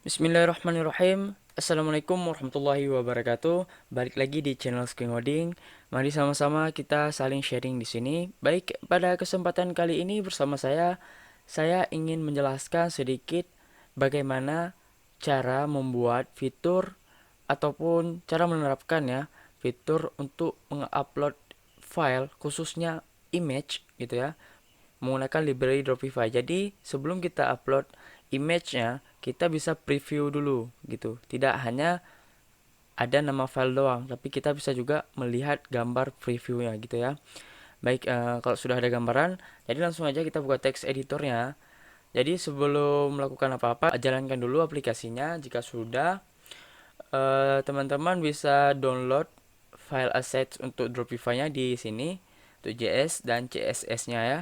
Bismillahirrahmanirrahim. Assalamualaikum warahmatullahi wabarakatuh. Balik lagi di channel Ngoding. Mari sama-sama kita saling sharing di sini. Baik, pada kesempatan kali ini bersama saya ingin menjelaskan sedikit bagaimana cara membuat fitur ataupun cara menerapkan ya fitur untuk mengupload file khususnya image gitu ya menggunakan library Dropify. Jadi sebelum kita upload image-nya, kita bisa preview dulu gitu. Tidak hanya ada nama file doang, tapi kita bisa juga melihat gambar previewnya gitu ya. Baik, kalau sudah ada gambaran, jadi langsung aja kita buka text editornya. Jadi sebelum melakukan apa-apa, jalankan dulu aplikasinya. Jika sudah, teman-teman bisa download file assets untuk Dropify-nya di sini, untuk JS dan CSS-nya ya.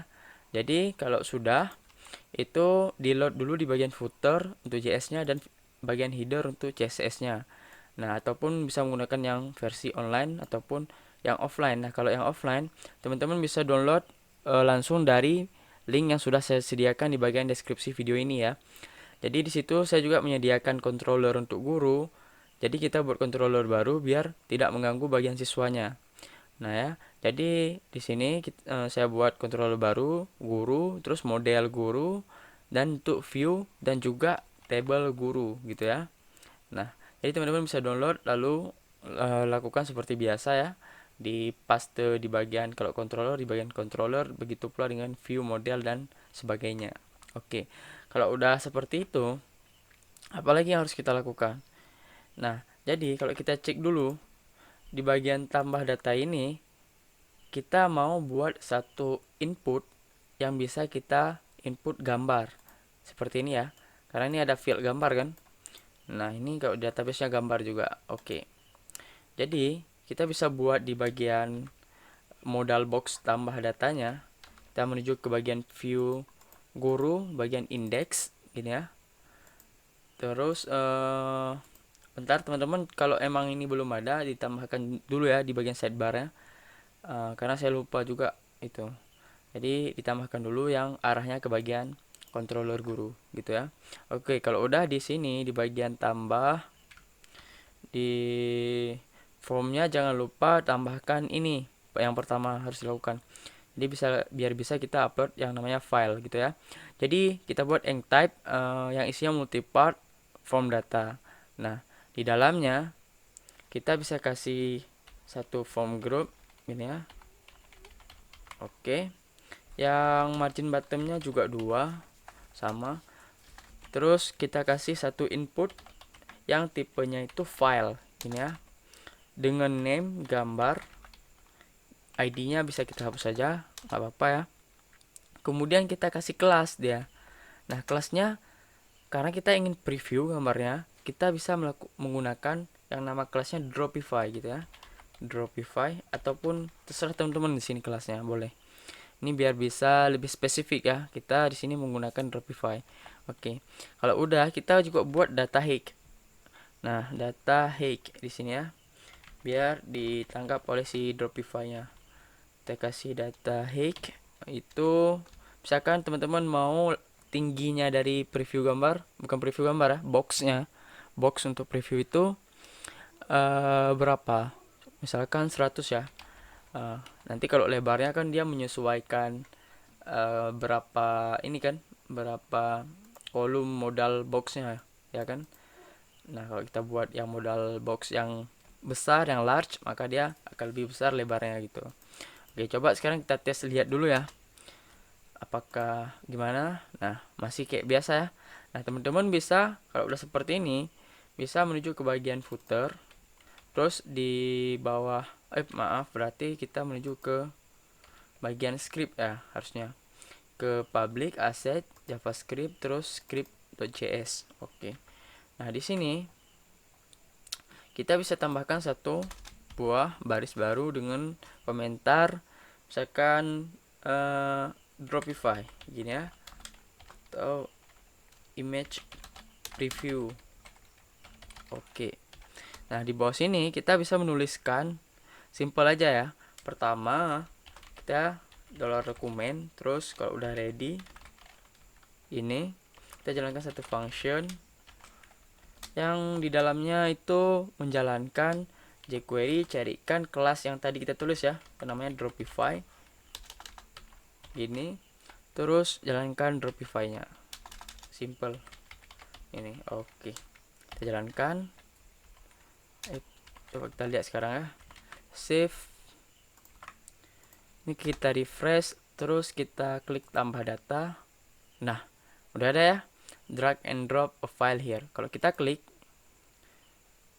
Jadi kalau sudah, itu di load dulu di bagian footer untuk JS-nya dan bagian header untuk CSS-nya. Nah, ataupun bisa menggunakan yang versi online ataupun yang offline. Nah, kalau yang offline, teman-teman bisa download langsung dari link yang sudah saya sediakan di bagian deskripsi video ini ya. Jadi di situ saya juga menyediakan controller untuk guru. Jadi kita buat controller baru biar tidak mengganggu bagian siswanya. Nah ya, jadi di sini saya buat controller baru, guru, terus model guru, dan untuk view dan juga table guru gitu ya. Nah, jadi teman-teman bisa download lalu lakukan seperti biasa ya, di paste di bagian kalau controller di bagian controller, begitu pula dengan view model dan sebagainya. Oke, kalau udah seperti itu, apalagi yang harus kita lakukan? Nah, jadi kalau kita cek dulu di bagian tambah data ini, kita mau buat satu input yang bisa kita input gambar seperti ini ya, karena ini ada field gambar kan. Nah, ini kalau database-nya gambar juga. Oke, jadi kita bisa buat di bagian modal box tambah datanya, kita menuju ke bagian view guru, bagian index gini ya. Terus bentar teman-teman, kalau emang ini belum ada, ditambahkan dulu ya di bagian sidebar ya. Karena saya lupa juga itu. Jadi ditambahkan dulu yang arahnya ke bagian controller guru gitu ya. Oke, kalau udah di sini di bagian tambah di formnya jangan lupa tambahkan ini yang pertama harus dilakukan. Jadi biar bisa kita upload yang namanya file gitu ya. Jadi kita buat eng type yang isinya multipart form data. Nah, di dalamnya kita bisa kasih satu form group ini ya. Oke. Yang margin bottomnya juga 2 sama. Terus kita kasih satu input yang tipenya itu file ini ya, dengan name gambar, ID-nya bisa kita hapus saja, nggak apa-apa ya. Kemudian kita kasih kelas dia. Nah, kelasnya karena kita ingin preview gambarnya, kita bisa menggunakan yang nama kelasnya Dropify gitu ya. Dropify ataupun terserah teman-teman di sini kelasnya boleh. Ini biar bisa lebih spesifik ya. Kita di sini menggunakan Dropify. Oke. Kalau udah, kita juga buat data hake. Nah, data hake di sini ya. Biar ditangkap oleh si Dropify-nya. Kita kasih data hake itu misalkan teman-teman mau tingginya dari preview gambar, bukan preview gambar ya, boxnya. Box untuk preview itu berapa? Misalkan 100 ya. Nanti kalau lebarnya kan dia menyesuaikan berapa ini kan, berapa kolom modal boxnya ya kan. Nah, kalau kita buat yang modal box yang besar, yang large, maka dia akan lebih besar lebarnya gitu. Oke, coba sekarang kita tes lihat dulu ya, apakah gimana. Nah, masih kayak biasa ya. Nah, teman-teman bisa kalau udah seperti ini bisa menuju ke bagian footer, terus di bawah maaf, berarti kita menuju ke bagian script ya, harusnya ke public asset javascript terus script.js. Oke. Nah, di sini kita bisa tambahkan satu buah baris baru dengan komentar, misalkan Dropify gini ya, atau image preview. Oke. Nah, di bawah sini kita bisa menuliskan simple aja ya. Pertama, kita dollar dokumen, terus kalau udah ready ini kita jalankan satu function yang di dalamnya itu menjalankan jQuery, carikan kelas yang tadi kita tulis ya, namanya Dropify. Gini, terus jalankan Dropify-nya. Simple. Ini, oke. Kita jalankan. Coba kita lihat sekarang ya. Save. Ini kita refresh, terus kita klik tambah data. Nah, udah ada ya. Drag and drop a file here. Kalau kita klik,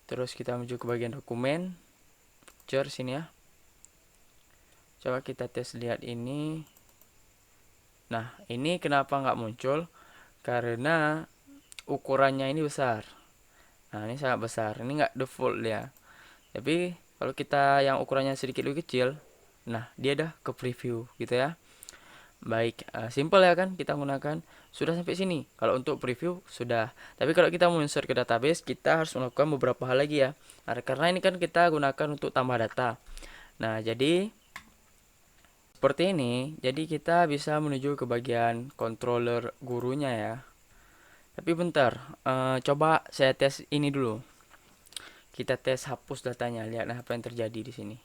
terus kita menuju ke bagian dokumen, picture sini ya. Coba kita tes lihat ini. Nah, ini kenapa nggak muncul? Karena ukurannya ini besar. Nah, ini sangat besar. Ini nggak default ya. Tapi kalau kita yang ukurannya sedikit lebih kecil, nah dia dah ke preview gitu ya. Baik, simple ya kan kita gunakan. Sudah sampai sini. Kalau untuk preview sudah. Tapi kalau kita mau insert ke database, kita harus melakukan beberapa hal lagi ya. Nah, karena ini kan kita gunakan untuk tambah data. Nah, jadi seperti ini. Jadi kita bisa menuju ke bagian controller gurunya ya. Tapi bentar, coba saya tes ini dulu. Kita tes hapus datanya, lihat apa yang terjadi di sini.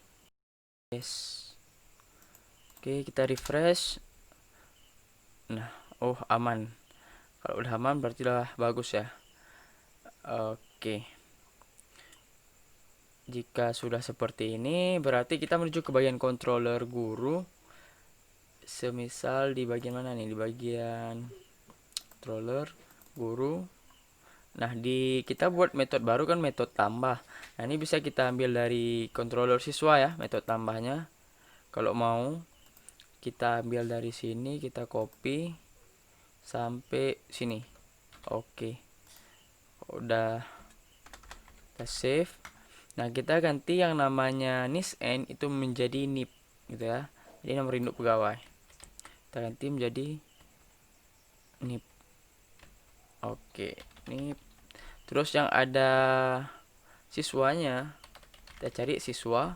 Yes. Oke, kita refresh. Nah, oh aman. Kalau udah aman berarti udah bagus ya. Oke. Jika sudah seperti ini, berarti kita menuju ke bagian controller guru. Semisal di bagian mana nih? Di bagian controller guru. Nah, kita buat metode baru kan, metode tambah. Nah, ini bisa kita ambil dari controller siswa ya, metode tambahnya. Kalau mau kita ambil dari sini, kita copy sampai sini. Oke. Udah kita save. Nah, kita ganti yang namanya NISN itu menjadi NIP gitu ya. Jadi nomor induk pegawai. Kita ganti menjadi NIP. Oke, NIP. Terus yang ada siswanya, kita cari siswa.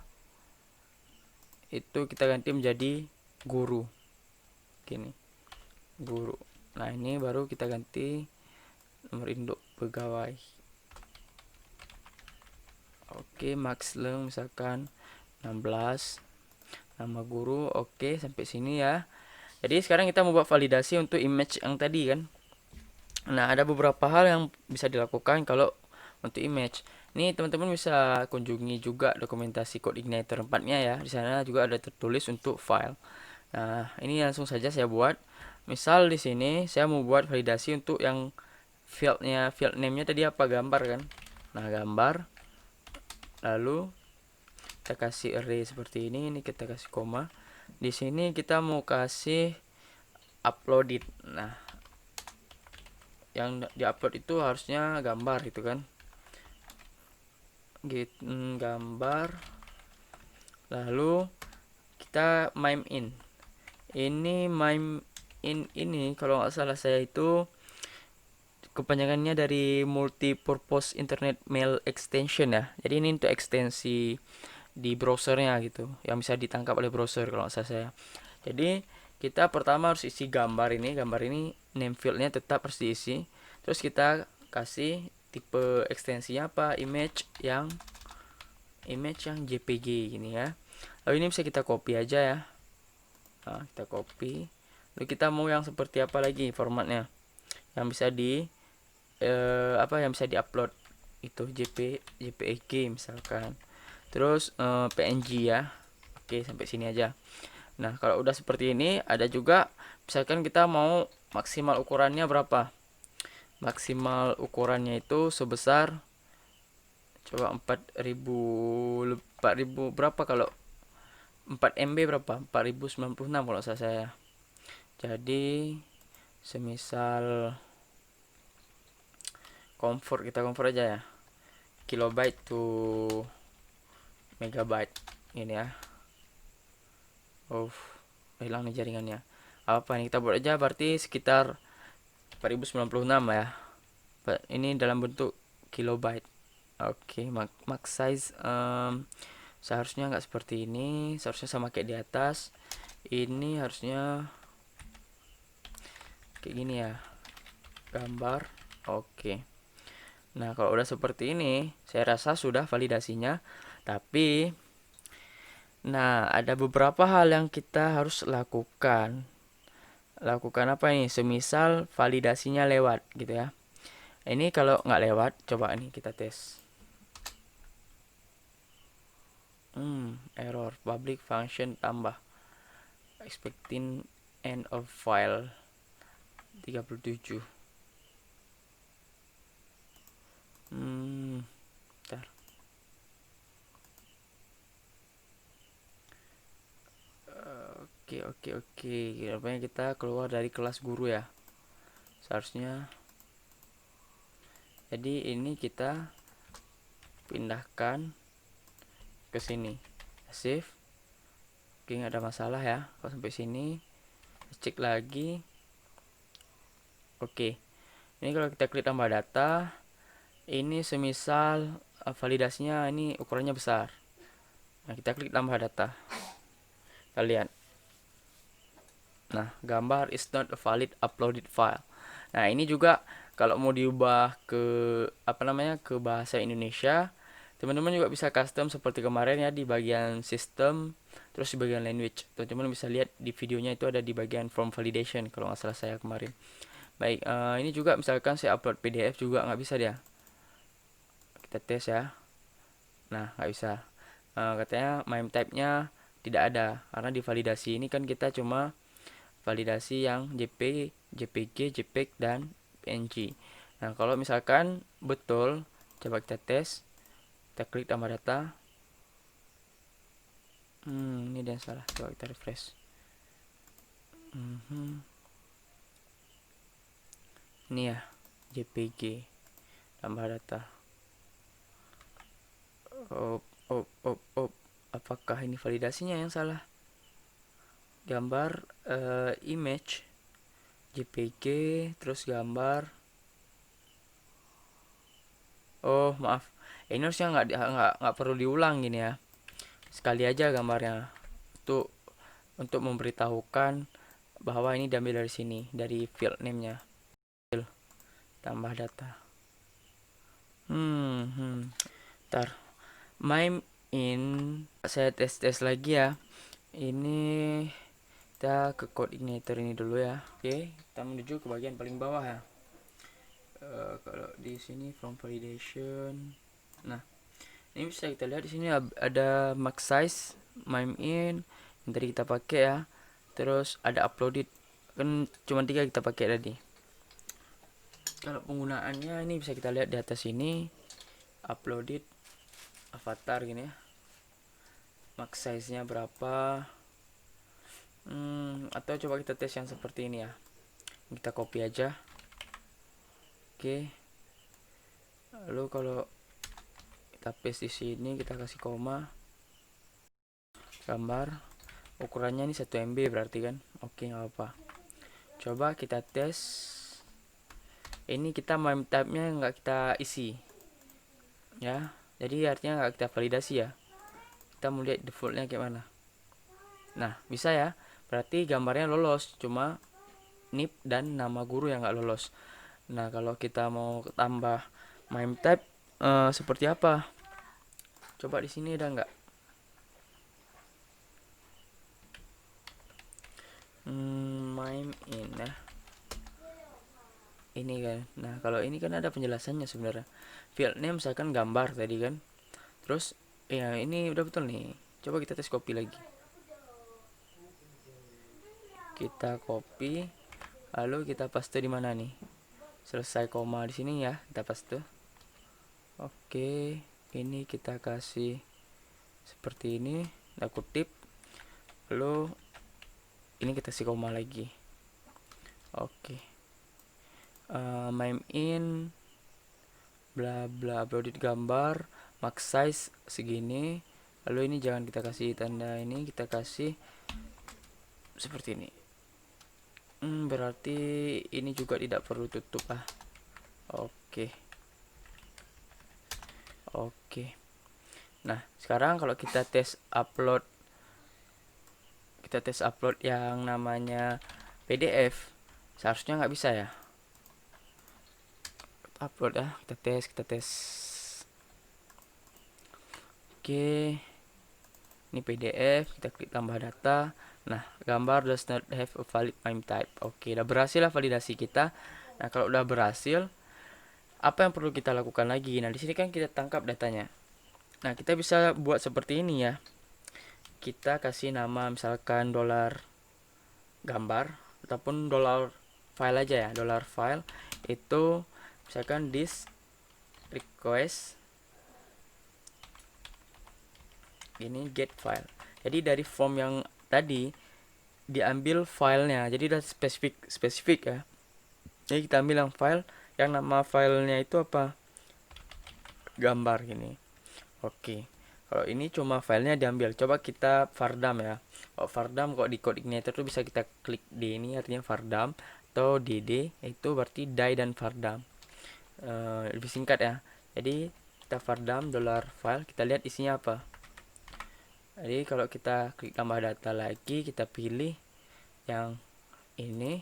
Itu kita ganti menjadi guru. Gini. Guru. Nah, ini baru kita ganti nomor induk pegawai. Oke, max length misalkan 16. Nama guru, oke, sampai sini ya. Jadi sekarang kita mau buat validasi untuk image yang tadi kan. Nah, ada beberapa hal yang bisa dilakukan kalau untuk image. Ini teman-teman bisa kunjungi juga dokumentasi Codeigniter 4-nya ya. Di sana juga ada tertulis untuk file. Nah, ini langsung saja saya buat. Misal di sini saya mau buat validasi untuk yang field name-nya tadi apa, gambar kan. Nah, gambar. Lalu kita kasih array seperti ini kita kasih koma. Di sini kita mau kasih uploaded. Nah, yang diupload itu harusnya gambar gitu kan. Gitu, gambar. Lalu kita mime in. Ini mime in ini kalau nggak salah saya itu kepanjangannya dari multi-purpose internet mail extension ya. Jadi ini untuk ekstensi di browsernya gitu, yang bisa ditangkap oleh browser kalau nggak salah saya. Jadi kita pertama harus isi gambar ini. Gambar ini name fieldnya tetap harus diisi. Terus kita kasih tipe ekstensinya apa, image yang JPG gini ya. Lalu ini bisa kita copy aja ya. Nah, kita copy. Lalu kita mau yang seperti apa lagi formatnya, yang bisa yang bisa diupload itu JPEG misalkan. Terus PNG ya. Oke, sampai sini aja. Nah, kalau udah seperti ini, ada juga misalkan kita mau maksimal ukurannya berapa. Maksimal ukurannya itu sebesar, coba 4000 berapa, kalau 4 MB berapa? 4096 kalau saya. Jadi semisal kita convert aja ya. Kilobyte to megabyte ini ya. Hilang nih jaringannya. Apa nih, kita buat aja berarti sekitar 4096 ya. Ini dalam bentuk kilobyte. Oke, max size seharusnya nggak seperti ini. Seharusnya sama kayak di atas. Ini harusnya kayak gini ya. Gambar. Oke. Nah, kalau udah seperti ini, saya rasa sudah validasinya. Tapi, nah, ada beberapa hal yang kita harus lakukan. Lakukan apa ini? Semisal validasinya lewat gitu ya. Ini kalau nggak lewat, coba nih kita tes. Error public function tambah expecting end of file 37. Bentar. Oke, oke, oke. Rupanya kita keluar dari kelas guru ya. Seharusnya. Jadi ini kita pindahkan ke sini. Save. Oke, nggak ada masalah ya. Kalau sampai sini, cek lagi. Oke. Ini kalau kita klik tambah data, ini semisal validasinya ini ukurannya besar. Nah, kita klik tambah data. Kita lihat. Nah, gambar is not a valid uploaded file. Nah, ini juga kalau mau diubah ke apa namanya ke bahasa Indonesia, teman-teman juga bisa custom seperti kemarin ya di bagian sistem, terus di bagian language. Teman-teman bisa lihat di videonya itu ada di bagian form validation kalau nggak salah saya kemarin. Baik, ini juga misalkan saya upload PDF juga nggak bisa dia. Kita tes ya. Nah, nggak bisa. Katanya MIME type-nya tidak ada karena di validasi ini kan kita cuma validasi yang JPG, JPG, JPEG dan PNG. Nah, kalau misalkan betul, coba kita tes. Kita klik tambah data. Ini dia yang salah. Coba kita refresh. Ini ya, JPG tambah data. Oh, oh, oh, oh. Apakah ini validasinya yang salah? Gambar image JPG terus gambar. Oh, maaf. Ini harusnya nggak perlu diulang gini ya. Sekali aja gambarnya. Untuk memberitahukan bahwa ini diambil dari sini, dari field name-nya. Tambah data. Ntar. Mime in. Saya tes-tes lagi ya. Ini kita ke coordinator ini dulu ya. Oke, kita menuju ke bagian paling bawah ya. Kalau di sini from validation. Nah, ini bisa kita lihat di sini ada max size, mime in yang tadi kita pakai ya. Terus ada uploaded, kan cuma 3 kita pakai tadi. Kalau penggunaannya ini bisa kita lihat di atas ini, uploaded avatar gini ya. Max size nya berapa? Atau coba kita tes yang seperti ini ya. Kita copy aja. Oke. Lalu kalau kita paste di sini, kita kasih koma. Gambar ukurannya ini 1 MB berarti kan. Oke, nggak apa. Coba kita tes. Ini kita MIME type-nya nggak kita isi ya, jadi artinya nggak kita validasi ya. Kita mau lihat defaultnya kayak mana. Nah, bisa ya, berarti gambarnya lolos, cuma NIP dan nama guru yang nggak lolos. Nah, kalau kita mau tambah MIME type seperti apa, coba di sini ada nggak? MIME in ya, ini kan. Nah, kalau ini kan ada penjelasannya sebenarnya. Field name misalkan gambar tadi kan, terus ya ini udah betul nih. Coba kita tes copy lagi. Kita copy, lalu kita paste di mana nih? Selesai koma di sini ya, kita paste. Oke, ini kita kasih seperti ini, kita kutip. Lalu ini kita kasih koma lagi. Oke. Mime in bla bla uploaded gambar max size segini. Lalu ini jangan kita kasih tanda ini, kita kasih seperti ini. Berarti ini juga tidak perlu tutup lah. Oke. Oke. Nah, sekarang kalau kita tes upload yang namanya PDF, seharusnya nggak bisa ya. upload ya, kita tes. Oke, ini PDF, kita klik tambah data. Nah, gambar does not have a valid MIME type. Oke, udah berhasil lah validasi kita. Nah, kalau udah berhasil, apa yang perlu kita lakukan lagi? Nah, di sini kan kita tangkap datanya. Nah, kita bisa buat seperti ini ya. Kita kasih nama misalkan dolar gambar ataupun dolar file aja ya, dolar file itu misalkan this request ini get file. Jadi dari form yang tadi diambil filenya, jadi udah spesifik ya. Jadi kita ambil yang file yang nama filenya itu apa, gambar gini. Oke, kalau ini cuma filenya diambil. Coba kita vardam ya. Kalau vardam kok di code igniter tuh bisa kita klik D, ini artinya vardam, atau dd itu berarti die dan vardam. Lebih singkat ya. Jadi kita vardam dolar file, kita lihat isinya apa. Jadi kalau kita klik tambah data lagi, kita pilih yang ini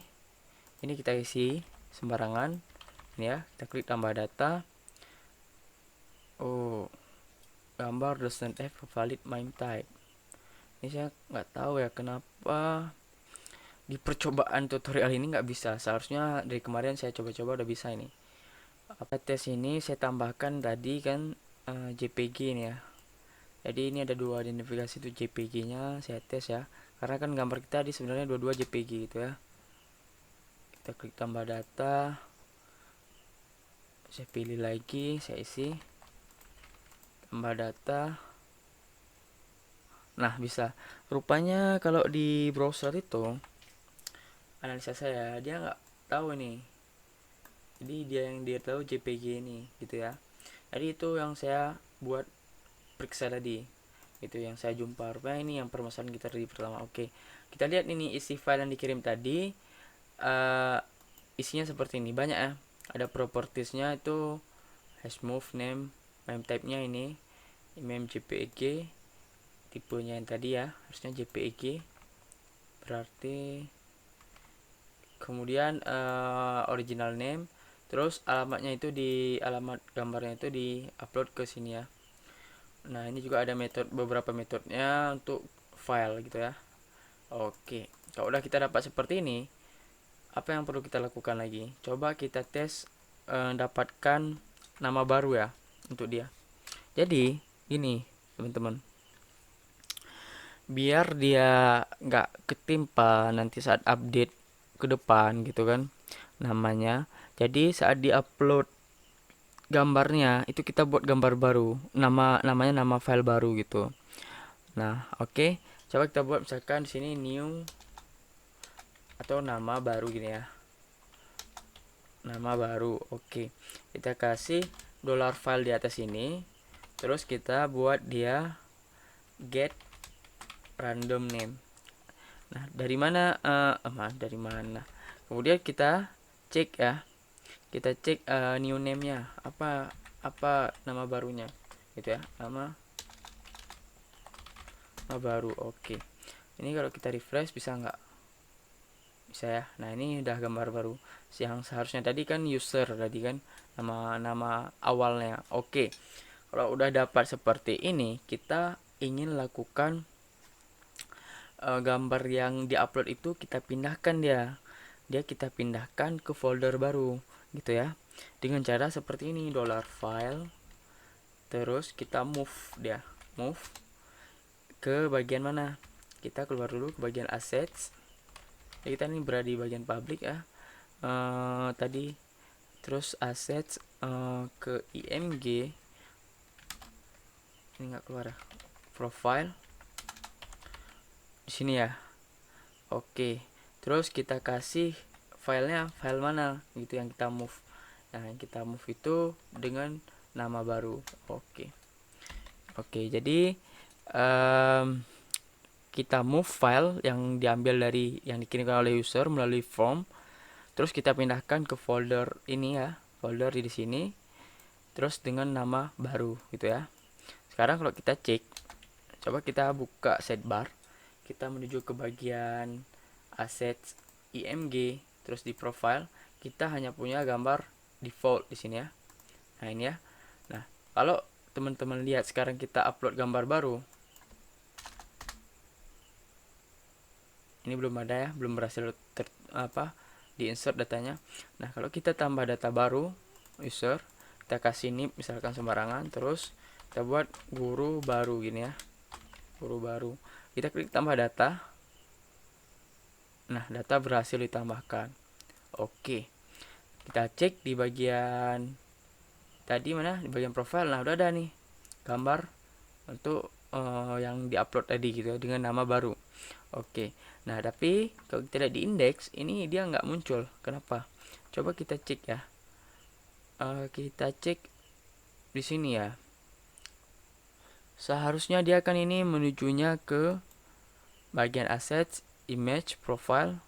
kita isi sembarangan. Ini ya, kita klik tambah data. Oh, gambar does not have a valid MIME type. Ini saya nggak tahu ya kenapa di percobaan tutorial ini nggak bisa. Seharusnya dari kemarin saya coba-coba udah bisa ini. Apa tes ini saya tambahkan tadi kan JPG ini ya. Jadi ini ada dua identifikasi tuh JPG-nya, saya tes ya. Karena kan gambar kita di sebenarnya dua-dua JPG gitu ya. Kita klik tambah data. Saya pilih lagi, saya isi tambah data. Nah, bisa. Rupanya kalau di browser itu analisa saya dia nggak tahu ini. Jadi dia tahu JPG ini gitu ya. Jadi itu yang saya buat periksa tadi. Itu yang saya jumpa. Rupanya ini yang permasalahan kita tadi pertama. Oke. Kita lihat ini isi file yang dikirim tadi. Isinya seperti ini. Banyak ya. Ada propertiesnya itu hash move name, MIME type-nya ini MIME JPEG, tipenya yang tadi ya, harusnya JPEG. Berarti kemudian original name, terus alamatnya itu alamat gambarnya itu di upload ke sini ya. Nah, ini juga ada beberapa metodenya untuk file gitu ya. Oke, kalau udah kita dapat seperti ini, apa yang perlu kita lakukan lagi? Coba kita tes dapatkan nama baru ya untuk dia. Jadi ini teman-teman, biar dia nggak ketimpa nanti saat update ke depan gitu kan namanya. Jadi saat diupload gambarnya itu kita buat gambar baru, namanya nama file baru gitu. Nah, oke. Coba kita buat misalkan di sini new atau nama baru gini ya. Nama baru. Oke. Kita kasih dolar file di atas ini. Terus kita buat dia get random name. Nah, dari mana dari mana? Kemudian kita cek ya. Kita cek new name-nya. Apa nama barunya. Gitu ya. Nama baru. Oke. Ini kalau kita refresh bisa nggak? Bisa ya. Nah, ini udah gambar baru. Yang seharusnya tadi kan user tadi kan nama awalnya. Oke. Kalau udah dapat seperti ini, kita ingin lakukan gambar yang diupload itu kita pindahkan dia kita pindahkan ke folder baru gitu ya, dengan cara seperti ini, dollar file, terus kita move ke bagian mana, kita keluar dulu ke bagian assets ya, kita ini berada di bagian public ya tadi, terus assets ke img ini nggak keluar ya, profile di sini ya. Oke, terus kita kasih filenya, file mana gitu yang kita move. Nah, yang kita move itu dengan nama baru. Oke, jadi kita move file yang diambil dari yang dikirimkan oleh user melalui form, terus kita pindahkan ke folder ini ya, folder di sini, terus dengan nama baru gitu ya. Sekarang kalau kita cek, coba kita buka sidebar, kita menuju ke bagian assets img, terus di profile kita hanya punya gambar default di sini ya. Nah ini ya. Nah kalau teman-teman lihat sekarang kita upload gambar baru, ini belum ada ya, belum berhasil di insert datanya. Nah kalau kita tambah data baru user, kita kasih nip misalkan sembarangan, terus kita buat guru baru gini ya, guru baru, kita klik tambah data. Nah data berhasil ditambahkan. Oke, kita cek di bagian tadi mana, di bagian profile. Nah udah ada nih gambar untuk yang diupload tadi gitu ya, dengan nama baru. Oke, nah tapi kalau kita lihat di indeks ini dia nggak muncul. Kenapa? Coba kita cek ya. Kita cek di sini ya. Seharusnya dia kan ini menujunya ke bagian assets, image, profile,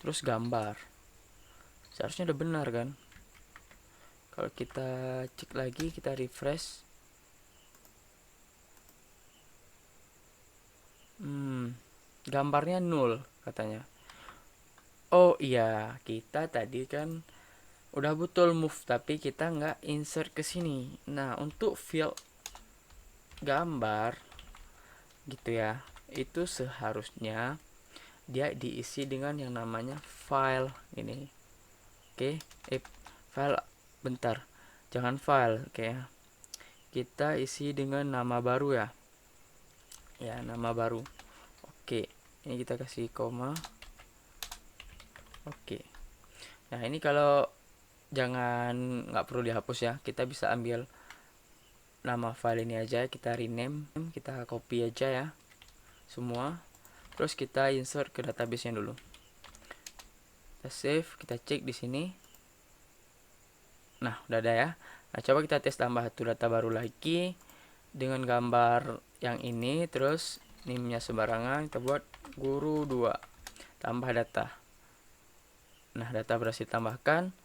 terus gambar. Seharusnya udah benar kan? Kalau kita cek lagi, kita refresh. Gambarnya 0 katanya. Oh iya, kita tadi kan udah betul move, tapi kita nggak insert ke sini. Nah untuk field gambar gitu ya, itu seharusnya dia diisi dengan yang namanya file ini. Oke, file, bentar, jangan file. Oke, kita isi dengan nama baru ya. Ya, nama baru. Oke, ini kita kasih koma. Oke, nah ini kalau nggak perlu dihapus ya, kita bisa ambil nama file ini aja, kita rename, kita copy aja ya semua, terus kita insert ke database nya dulu. Kita save, kita cek di sini. Nah udah ada ya. Nah coba kita tes tambah satu data baru lagi dengan gambar yang ini, terus name-nya sembarangan, kita buat guru 2 tambah data. Nah data berhasil tambahkan,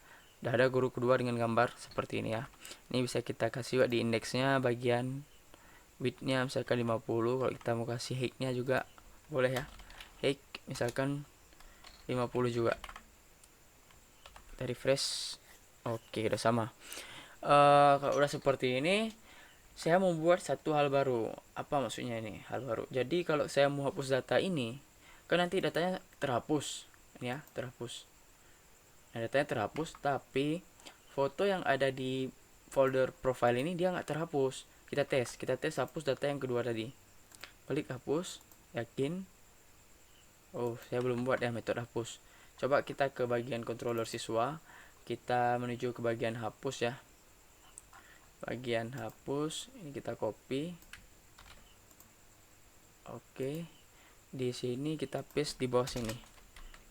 udah ada guru kedua dengan gambar seperti ini ya. Ini bisa kita kasih juga di indeksnya, bagian width-nya misalkan 50. Kalau kita mau kasih height-nya juga boleh ya, height misalkan 50 juga. Kita refresh. Oke, udah sama. Kalau udah seperti ini, saya mau buat satu hal baru. Apa maksudnya ini hal baru? Jadi kalau saya mau hapus data ini, kan nanti datanya terhapus ini ya, terhapus. Nah datanya terhapus, tapi foto yang ada di folder profile ini dia nggak terhapus. Kita tes hapus data yang kedua tadi. Klik hapus, yakin. Oh saya belum buat ya metode hapus. Coba kita ke bagian controller siswa, kita menuju ke bagian hapus ya. Bagian hapus ini kita copy. Oke, di sini kita paste di bawah sini.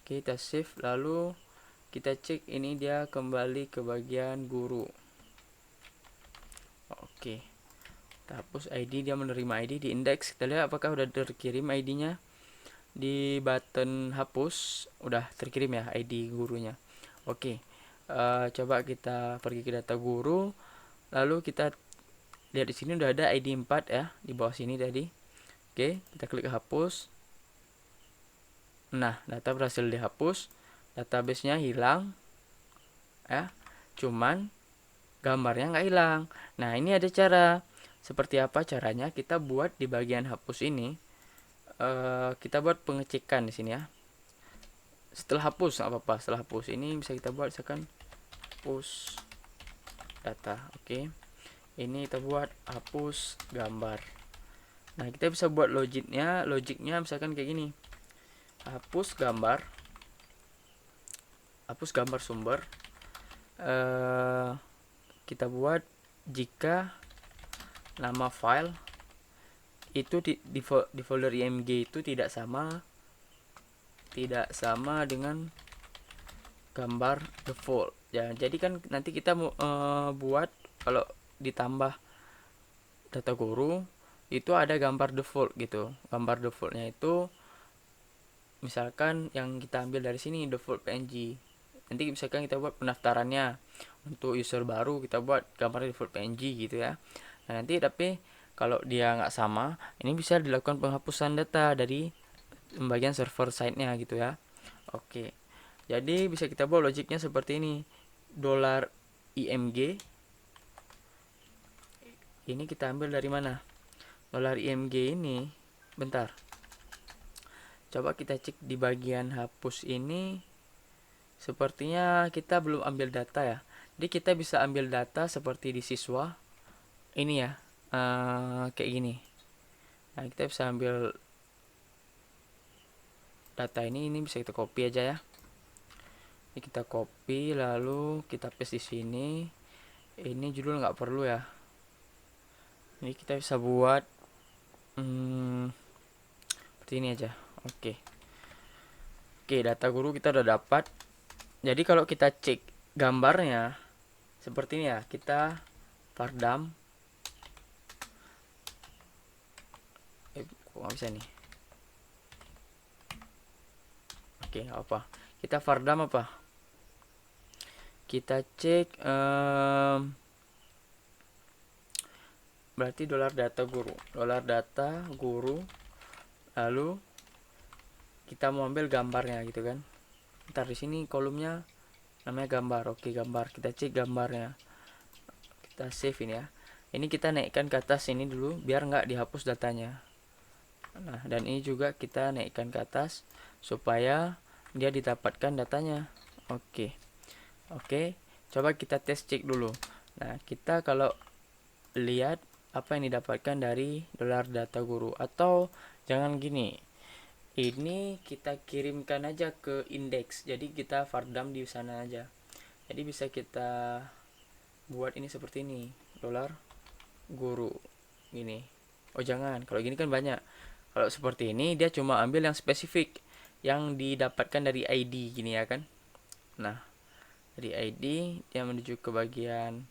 Oke, kita save, lalu kita cek ini dia kembali ke bagian guru. Oke, kita hapus ID, dia menerima ID di indeks. Kita lihat apakah udah terkirim ID-nya. Di button hapus udah terkirim ya ID gurunya. Oke, coba kita pergi ke data guru, lalu kita lihat di sini udah ada ID 4 ya di bawah sini tadi. Oke, kita klik hapus. Nah data berhasil dihapus, database-nya hilang ya, cuman gambarnya nggak hilang. Nah ini ada cara. Seperti apa caranya? Kita buat di bagian hapus ini, kita buat pengecekan di sini ya. Setelah hapus nggak apa-apa, setelah hapus ini bisa kita buat misalkan hapus data. Oke, ini kita buat hapus gambar. Nah kita bisa buat logiknya misalkan kayak gini, hapus gambar sumber. Kita buat jika nama file itu di folder img itu tidak sama dengan gambar default ya. Jadi kan nanti kita mau buat kalau ditambah data guru itu ada gambar default gitu. Gambar defaultnya itu misalkan yang kita ambil dari sini default png. Nanti misalkan kita buat pendaftarannya untuk user baru, kita buat gambar default png gitu ya. Nah nanti tapi kalau dia nggak sama, ini bisa dilakukan penghapusan data dari bagian server side-nya gitu ya. Oke, jadi bisa kita buat logiknya seperti ini. dolar IMG. Ini kita ambil dari mana? Dolar IMG ini, bentar. Coba kita cek di bagian hapus ini. Sepertinya kita belum ambil data ya. Jadi kita bisa ambil data seperti di siswa. Ini ya, kayak gini. Nah, kita bisa ambil data ini bisa kita copy aja ya. Ini kita copy lalu kita paste di sini. Ini judul nggak perlu ya. Ini kita bisa buat seperti ini aja. Oke, data guru kita udah dapat. Jadi kalau kita cek gambarnya seperti ini ya, kita Fardam. Kok nggak bisa nih? Oke, apa? Kita Fardam apa? Kita cek berarti dolar data guru, lalu kita mau ambil gambarnya gitu kan. Ntar di sini kolomnya namanya gambar. Oke, gambar, kita cek gambarnya, kita save ini ya. Ini kita naikkan ke atas ini dulu biar nggak dihapus datanya. Nah, dan ini juga kita naikkan ke atas supaya dia didapatkan datanya. Oke, coba kita tes cek dulu. Nah, kita kalau lihat apa yang didapatkan dari dolar data guru, atau jangan gini, ini kita kirimkan aja ke indeks, jadi kita Fardam di sana aja. Jadi bisa kita buat ini seperti ini, dolar guru gini. Oh jangan, kalau gini kan banyak. Kalau seperti ini dia cuma ambil yang spesifik yang didapatkan dari ID gini ya kan. Nah, dari ID dia menuju ke bagian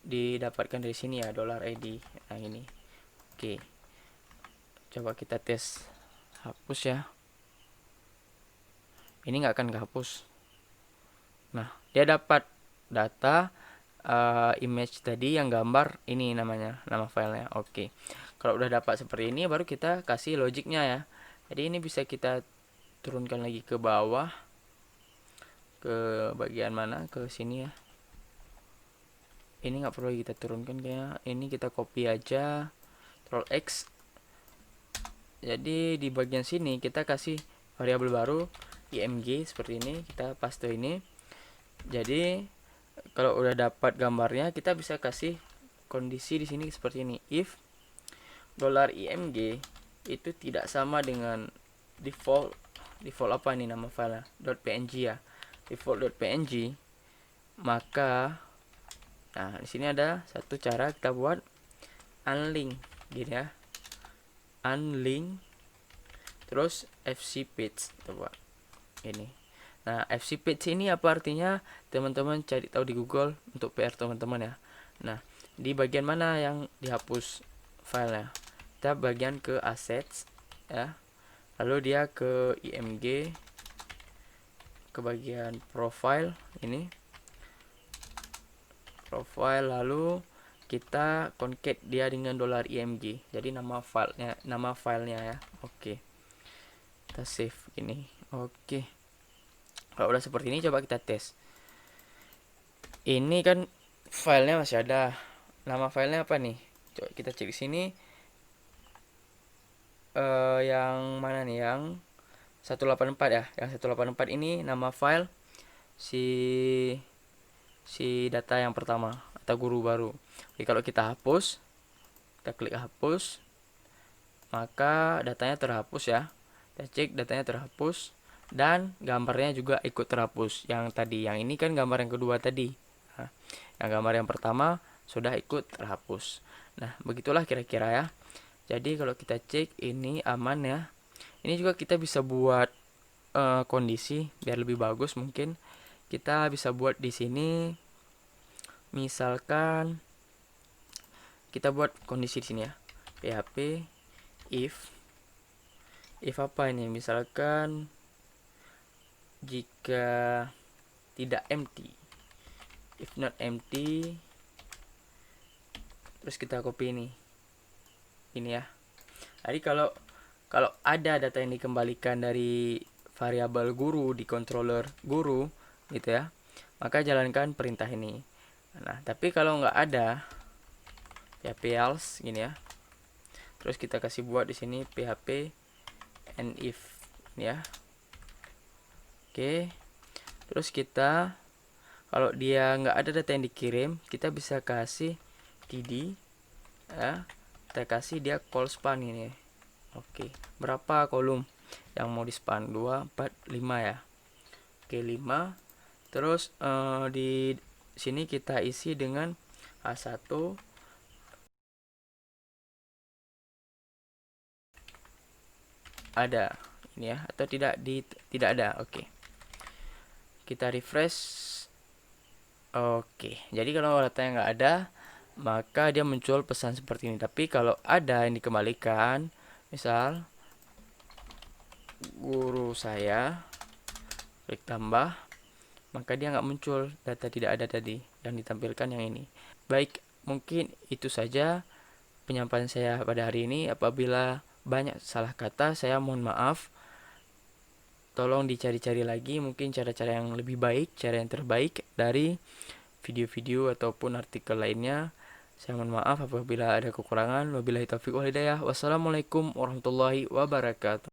didapatkan dari sini ya, dolar ID. Nah ini. Oke, coba kita tes hapus ya. Ini nggak akan kehapus. Nah, dia dapat data image tadi yang gambar ini namanya, nama filenya. Oke, kalau udah dapat seperti ini baru kita kasih logiknya ya. Jadi ini bisa kita turunkan lagi ke bawah, ke bagian mana, ke sini ya. Ini nggak perlu kita turunkan kayak ini, kita copy aja Ctrl X. Jadi di bagian sini kita kasih variabel baru IMG seperti ini, kita paste ini. Jadi kalau udah dapat gambarnya kita bisa kasih kondisi di sini seperti ini, if dolar IMG itu tidak sama dengan default apa ini nama filenya, .png ya, default.png, maka nah di sini ada satu cara kita buat unlink gini ya, unlink terus FC page kita buat ini. Nah, FC page ini apa artinya? Teman-teman cari tahu di Google untuk PR teman-teman ya. Nah, di bagian mana yang dihapus filenya? Kita bagian ke assets ya. Lalu dia ke IMG, ke bagian profile ini. Profile, lalu kita concat dia dengan dolar IMG. Jadi nama filenya ya. Oke. Kita save ini. Oke. Kalau udah seperti ini coba kita tes. Ini kan filenya masih ada. Nama filenya apa nih? Coba kita cek di sini. Yang mana nih? Yang 184 ya. Yang 184 ini nama file si data yang pertama atau guru baru. Jadi kalau kita hapus, kita klik hapus, maka datanya terhapus ya. Kita cek datanya terhapus dan gambarnya juga ikut terhapus. Yang tadi, yang ini kan gambar yang kedua tadi. Nah, yang gambar yang pertama sudah ikut terhapus. Nah, begitulah kira-kira ya. Jadi kalau kita cek ini aman ya. Ini juga kita bisa buat kondisi biar lebih bagus mungkin. Kita bisa buat di sini, misalkan kita buat kondisi di sini ya, PHP if apa ini, misalkan jika tidak empty, if not empty, terus kita copy ini ya. Jadi kalau ada data yang dikembalikan dari variabel guru di controller guru gitu ya, maka jalankan perintah ini. Nah, tapi kalau nggak ada php else gini ya, terus kita kasih buat di sini php and if ya. Oke, terus kita kalau dia nggak ada data yang dikirim, kita bisa kasih td ya, kita kasih dia call span ini. Oke, berapa kolom yang mau di span? 2, 4, 5 ya. Oke, 5. Terus di sini kita isi dengan A1 ada ini ya, atau tidak ada. Oke, kita refresh. Oke, jadi kalau datanya nggak ada, maka dia muncul pesan seperti ini. Tapi kalau ada yang dikembalikan, misal guru saya, klik tambah, maka dia nggak muncul data tidak ada tadi, yang ditampilkan yang ini. Baik, mungkin itu saja penyampaian saya pada hari ini. Apabila banyak salah kata, saya mohon maaf. Tolong dicari-cari lagi mungkin cara-cara yang lebih baik, cara yang terbaik dari video-video ataupun artikel lainnya. Saya mohon maaf apabila ada kekurangan. Wabillahi taufiq wal hidayah. Wassalamualaikum warahmatullahi wabarakatuh.